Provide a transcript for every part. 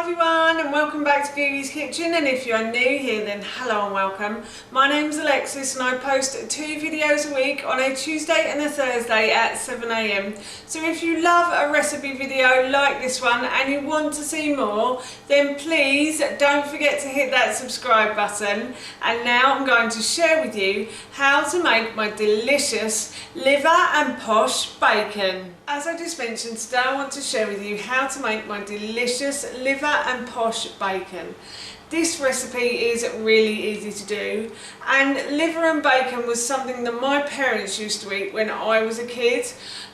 everyone and welcome back to Phoebe's Kitchen, and if you're new here then hello and welcome. My name's Alexis and I post 2 videos a week on a Tuesday and a Thursday at 7 AM. So if you love a recipe video like this one and you want to see more, then please don't forget to hit that subscribe button. And now I'm going to share with you how to make my delicious liver and posh bacon. As I just mentioned, today I want to share with you how to make my delicious liver and posh bacon. This recipe is really easy to do, and liver and bacon was something that my parents used to eat when I was a kid.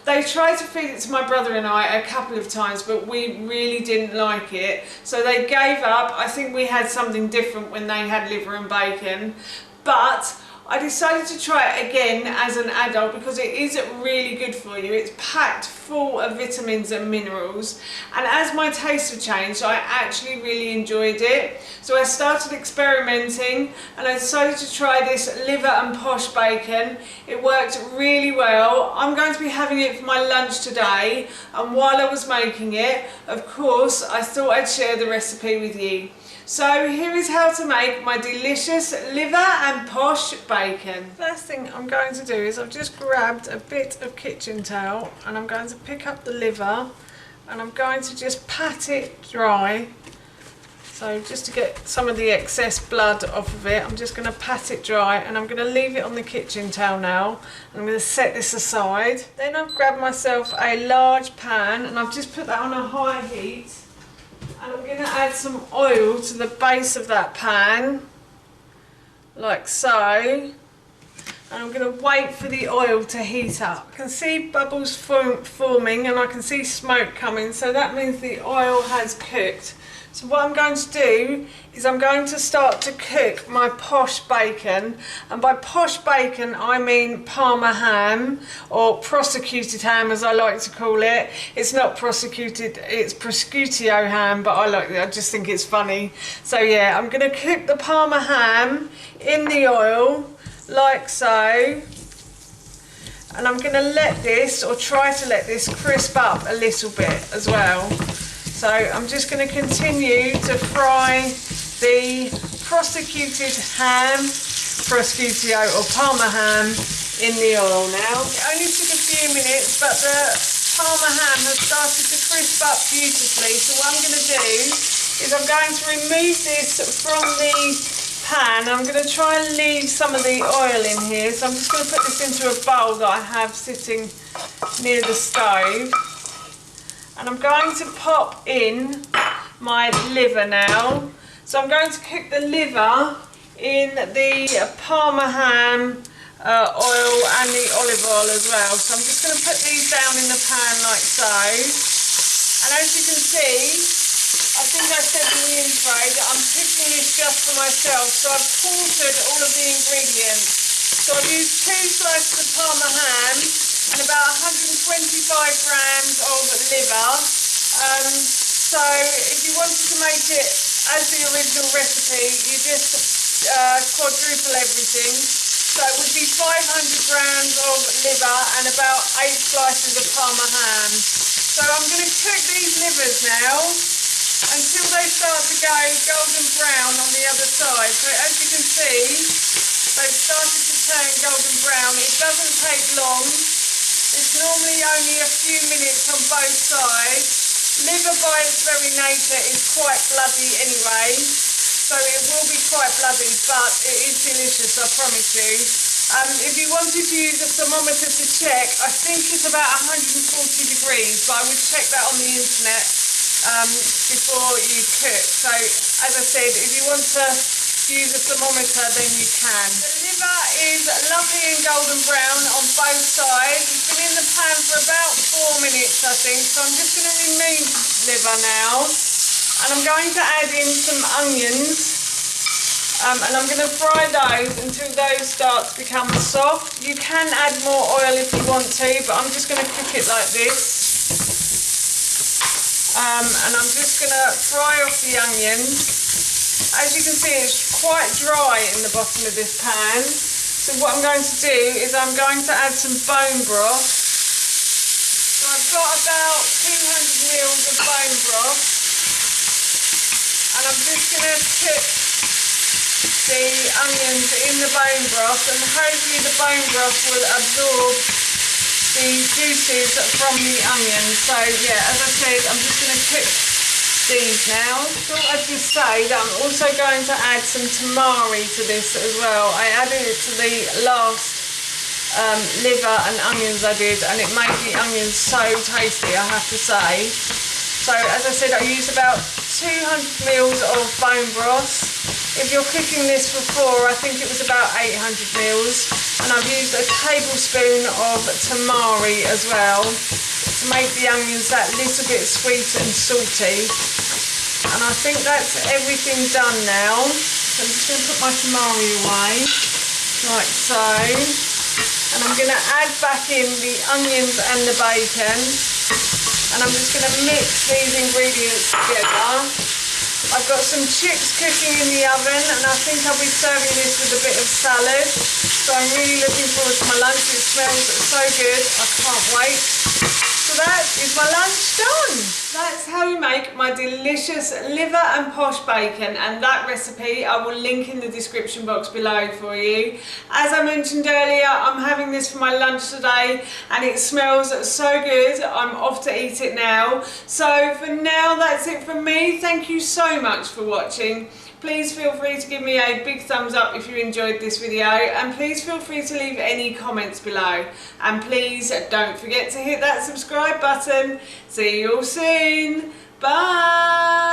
They tried to feed it to my brother and I a couple of times, but we really didn't like it, so they gave up. I think we had something different when they had liver and bacon, but I decided to try it again as an adult because it is really good for you. It's packed full of vitamins and minerals, and as my taste had changed, I actually really enjoyed it. So I started experimenting and I decided to try this liver and posh bacon. It worked really well. I'm going to be having it for my lunch today, and while I was making it, of course, I thought I'd share the recipe with you. So here is how to make my delicious liver and posh bacon. First thing I'm going to do is I've just grabbed a bit of kitchen towel and I'm going to pick up the liver and I'm going to just pat it dry. So just to get some of the excess blood off of it, I'm just going to pat it dry and I'm going to leave it on the kitchen towel now. And I'm going to set this aside. Then I've grabbed myself a large pan and I've just put that on a high heat. And I'm going to add some oil to the base of that pan, like so. And I'm going to wait for the oil to heat up. I can see bubbles forming and I can see smoke coming, so that means the oil has cooked. So what I'm going to do is I'm going to start to cook my posh bacon, and by posh bacon I mean Parma ham, or prosecuted ham as I like to call it. It's not prosecuted, it's prosciutto ham, but I just think it's funny. So yeah, I'm going to cook the Parma ham in the oil like so, and I'm going to let this, or try to let this, crisp up a little bit as well. So I'm just going to continue to fry the prosecuted ham, prosciutto or Parma ham, in the oil now. It only took a few minutes, but the Parma ham has started to crisp up beautifully. So what I'm going to do is I'm going to remove this from the pan. I'm going to try and leave some of the oil in here. So I'm just going to put this into a bowl that I have sitting near the stove. And I'm going to pop in my liver now. So I'm going to cook the liver in the Parma ham oil and the olive oil as well. So I'm just going to put these down in the pan like so. And as you can see, I think I said in the intro that I'm cooking this just for myself. So I've quartered all of the ingredients. So I've used 2 slices of Parma ham and about 125 grams of liver. So if you wanted to make it as the original recipe, you just quadruple everything. So it would be 500 grams of liver and about 8 slices of Parma ham. So I'm going to cook these livers now until they start to go golden brown on the other side. So as you can see, they've started to turn golden brown. It doesn't take long. It's normally only a few minutes on both sides. Liver by its very nature is quite bloody anyway, so it will be quite bloody, but it is delicious, I promise you. If you wanted to use a thermometer to check, I think it's about 140 degrees, but I would check that on the internet before you cook. So as I said, if you want to use a thermometer, then you can. The liver is lovely and golden brown on both sides. It's been in the pan for about 4 minutes, I think. So I'm just going to remove liver now, and I'm going to add in some onions, and I'm going to fry those until those start to become soft. You can add more oil if you want to, but I'm just going to cook it like this. And I'm just going to fry off the onions. As you can see, it's quite dry in the bottom of this pan. So what I'm going to do is I'm going to add some bone broth. So I've got about 200 ml of bone broth. I'm just going to cook the onions in the bone broth, and hopefully the bone broth will absorb the juices from the onions. So yeah, as I said, I'm just going to cook these now. Thought I'd just say that I'm also going to add some tamari to this as well. I added it to the last liver and onions I did, and it made the onions so tasty, I have to say. So as I said, I used about 200 mils of bone broth. If you're cooking this for 4, I think it was about 800 mils. And I've used a tablespoon of tamari as well to make the onions that little bit sweet and salty. And I think that's everything done now. So I'm just going to put my tamari away, like so. And I'm going to add back in the onions and the bacon. And I'm just going to mix these ingredients together. I've got some chips cooking in the oven, and I think I'll be serving this with a bit of salad. So I'm really looking forward to my lunch. It smells so good, I can't wait. So that is my lunch done. That's how we make my delicious liver and posh bacon, and that recipe I will link in the description box below for you. As I mentioned earlier, I'm having this for my lunch today, and it smells so good. I'm off to eat it now. So for now, that's it from me. Thank you so much for watching. Please feel free to give me a big thumbs up if you enjoyed this video, and please feel free to leave any comments below. And please don't forget to hit that subscribe button. See you all soon. Bye.